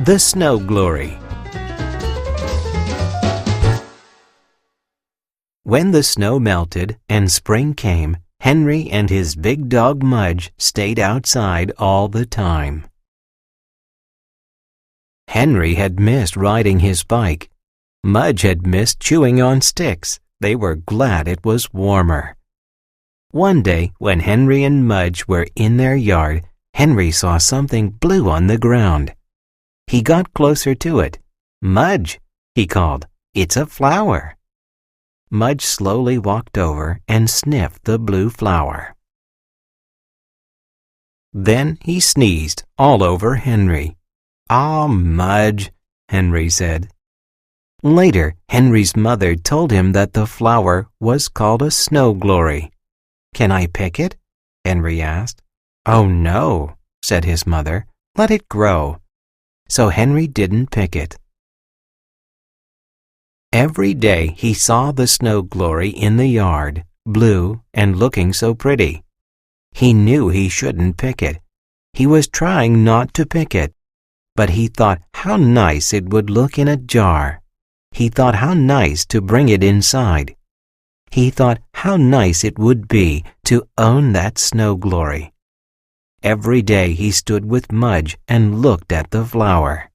The Snow Glory. When the snow melted and spring came, Henry and his big dog Mudge stayed outside all the time. Henry had missed riding his bike. Mudge had missed chewing on sticks. They were glad it was warmer. One day, when Henry and Mudge were in their yard, Henry saw something blue on the ground. He got closer to it. "Mudge," he called, "it's a flower." Mudge slowly walked over and sniffed the blue flower. Then he sneezed all over Henry. "Ah, Mudge," Henry said. Later, Henry's mother told him that the flower was called a snow glory. "Can I pick it?" Henry asked. "Oh, no," said his mother. "Let it grow." So Henry didn't pick it. Every day he saw the snow glory in the yard, blue and looking so pretty. He knew he shouldn't pick it. He was trying not to pick it, but he thought how nice it would look in a jar. He thought how nice to bring it inside. He thought how nice it would be to own that snow glory. Every day he stood with Mudge and looked at the flower.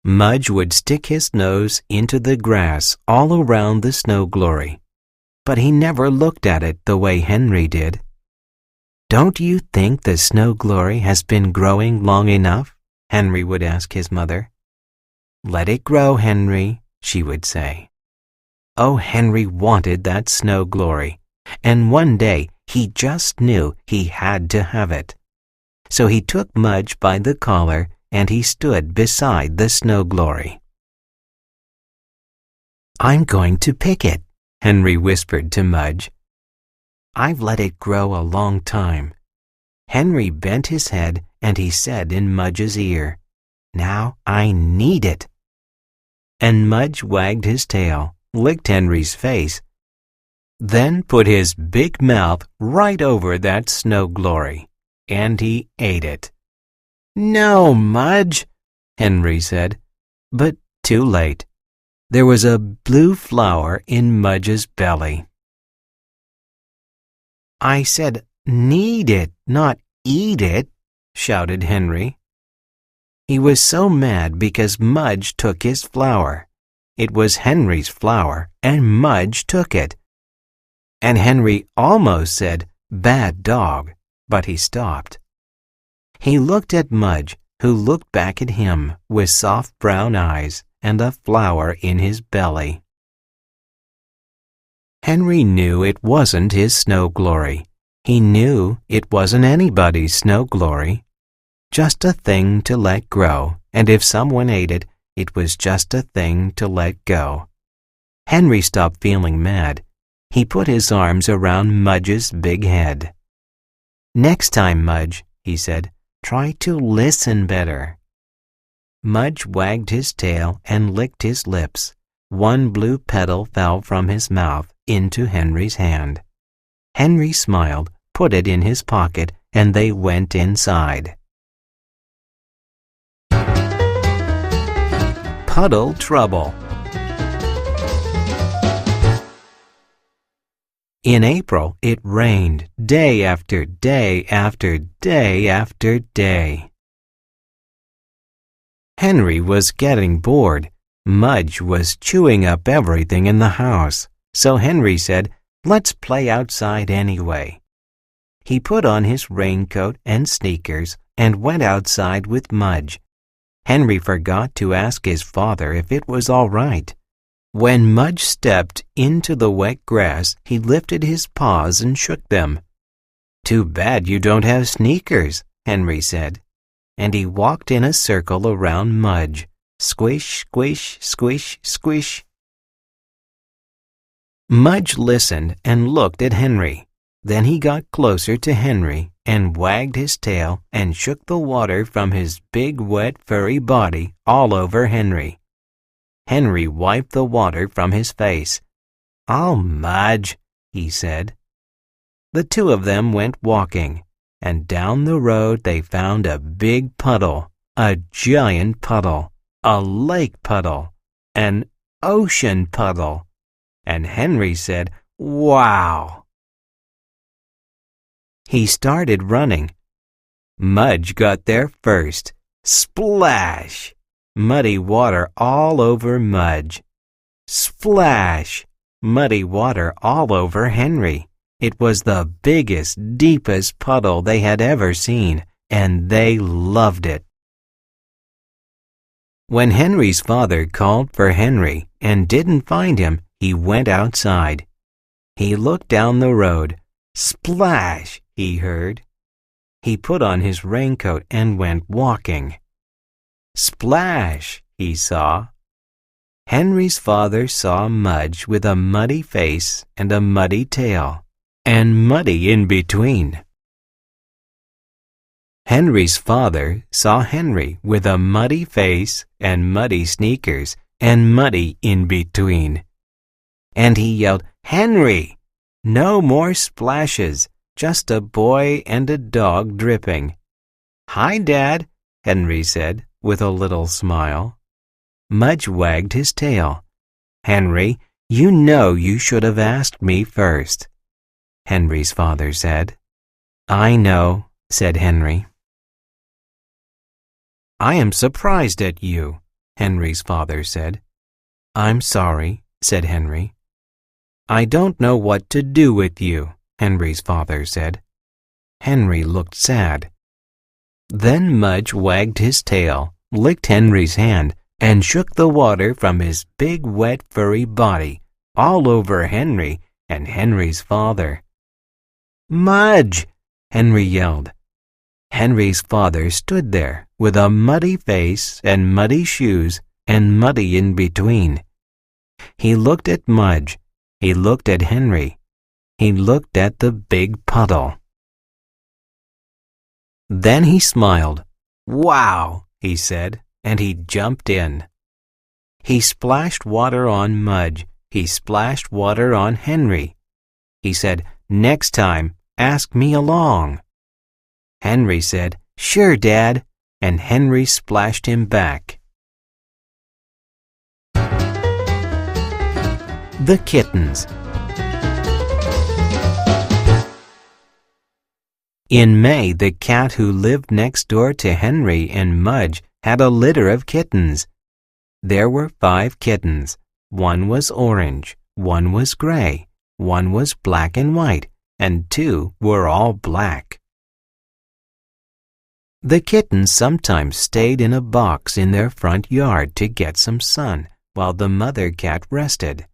Mudge would stick his nose into the grass all around the snow glory, but he never looked at it the way Henry did. "Don't you think the snow glory has been growing long enough?" Henry would ask his mother. "Let it grow, Henry," she would say. Oh, Henry wanted that snow glory, and one day he just knew he had to have it. So he took Mudge by the collar and he stood beside the snow glory. "I'm going to pick it," Henry whispered to Mudge. "I've let it grow a long time." Henry bent his head and he said in Mudge's ear, "Now I need it." And Mudge wagged his tail, licked Henry's face, then put his big mouth right over that snow glory, and he ate it. "No, Mudge," Henry said, but too late. There was a blue flower in Mudge's belly. "I said need it, not eat it," shouted Henry. He was so mad because Mudge took his flower. It was Henry's flower, and Mudge took it. And Henry almost said, "Bad dog," but he stopped. He looked at Mudge, who looked back at him with soft brown eyes and a flower in his belly. Henry knew it wasn't his snow glory. He knew it wasn't anybody's snow glory. Just a thing to let grow, and if someone ate it, it was just a thing to let go. Henry stopped feeling mad. He put his arms around Mudge's big head. "Next time, Mudge," he said, "try to listen better." Mudge wagged his tail and licked his lips. One blue petal fell from his mouth into Henry's hand. Henry smiled, put it in his pocket, and they went inside. Puddle trouble. In April, it rained day after day after day after day. Henry was getting bored. Mudge was chewing up everything in the house. So Henry said, "Let's play outside anyway." He put on his raincoat and sneakers and went outside with Mudge. Henry forgot to ask his father if it was all right. When Mudge stepped into the wet grass, he lifted his paws and shook them. "Too bad you don't have sneakers," Henry said. And he walked in a circle around Mudge. Squish, squish, squish, squish. Mudge listened and looked at Henry. Then he got closer to Henry and wagged his tail and shook the water from his big wet furry body all over Henry. Henry wiped the water from his face. "Oh, Mudge," he said. The two of them went walking, and down the road they found a big puddle, a giant puddle, a lake puddle, an ocean puddle, and Henry said, "Wow!" He started running. Mudge got there first. Splash! Muddy water all over Mudge. Splash! Muddy water all over Henry. It was the biggest, deepest puddle they had ever seen, and they loved it. When Henry's father called for Henry and didn't find him, he went outside. He looked down the road. Splash! He heard. He put on his raincoat and went walking. Splash! He saw. Henry's father saw Mudge with a muddy face and a muddy tail, and muddy in between. Henry's father saw Henry with a muddy face and muddy sneakers and muddy in between. And he yelled, "Henry! No more splashes, just a boy and a dog dripping." "Hi, Dad," Henry said with a little smile. Mudge wagged his tail. "Henry, you know you should have asked me first," Henry's father said. "I know," said Henry. "I am surprised at you," Henry's father said. "I'm sorry," said Henry. "I don't know what to do with you," Henry's father said. Henry looked sad. Then Mudge wagged his tail, licked Henry's hand, and shook the water from his big wet furry body all over Henry and Henry's father. "Mudge!" Henry yelled. Henry's father stood there with a muddy face and muddy shoes and muddy in between. He looked at Mudge. He looked at Henry. He looked at the big puddle. Then he smiled. "Wow!" he said, and he jumped in. He splashed water on Mudge. He splashed water on Henry. He said, "Next time, ask me along." Henry said, "Sure, Dad," and Henry splashed him back. The kittens. In May, the cat who lived next door to Henry and Mudge had a litter of kittens. There were 5 kittens. One was orange, one was gray, one was black and white, and 2 were all black. The kittens sometimes stayed in a box in their front yard to get some sun while the mother cat rested.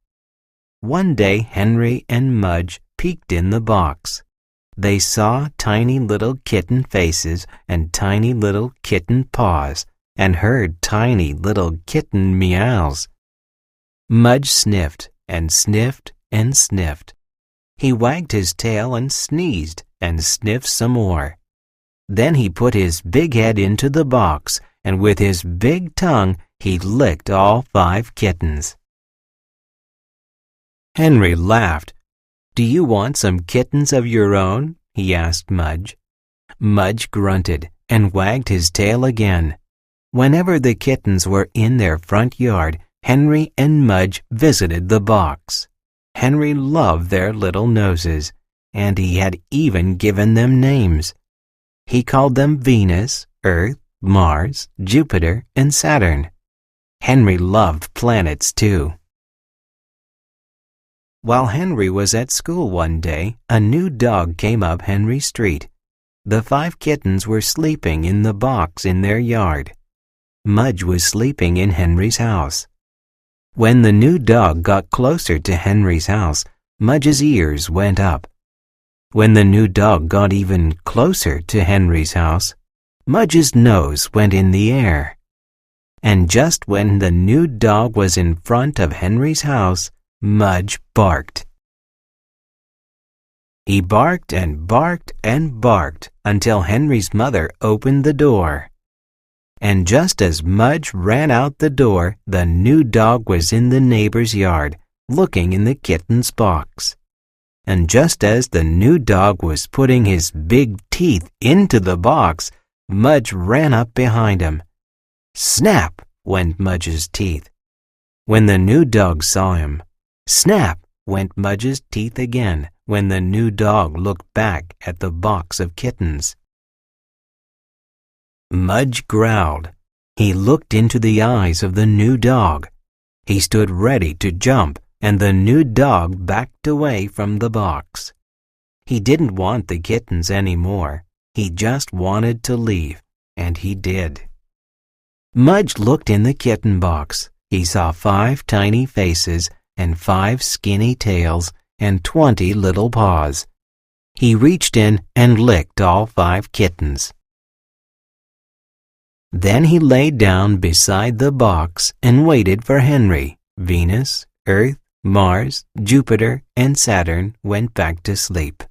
One day Henry and Mudge peeked in the box. They saw tiny little kitten faces and tiny little kitten paws and heard tiny little kitten meows. Mudge sniffed and sniffed and sniffed. He wagged his tail and sneezed and sniffed some more. Then he put his big head into the box, and with his big tongue he licked all 5 kittens. Henry laughed. "Do you want some kittens of your own?" he asked Mudge. Mudge grunted and wagged his tail again. Whenever the kittens were in their front yard, Henry and Mudge visited the box. Henry loved their little noses, and he had even given them names. He called them Venus, Earth, Mars, Jupiter, and Saturn. Henry loved planets too. While Henry was at school one day, a new dog came up Henry Street. The 5 kittens were sleeping in the box in their yard. Mudge was sleeping in Henry's house. When the new dog got closer to Henry's house, Mudge's ears went up. When the new dog got even closer to Henry's house, Mudge's nose went in the air. And just when the new dog was in front of Henry's house, Mudge barked. He barked and barked and barked until Henry's mother opened the door. And just as Mudge ran out the door, the new dog was in the neighbor's yard, looking in the kitten's box. And just as the new dog was putting his big teeth into the box, Mudge ran up behind him Snap went Mudge's teeth. When the new dog saw him, snap went Mudge's teeth again when the new dog looked back at the box of kittens. Mudge growled. He looked into the eyes of the new dog. He stood ready to jump, and the new dog backed away from the box. He didn't want the kittens anymore. He just wanted to leave, and he did. Mudge looked in the kitten box. He saw 5 tiny faces and 5 skinny tails and 20 little paws. He reached in and licked all 5 kittens. Then he lay down beside the box and waited for Henry. Venus, Earth, Mars, Jupiter, and Saturn went back to sleep.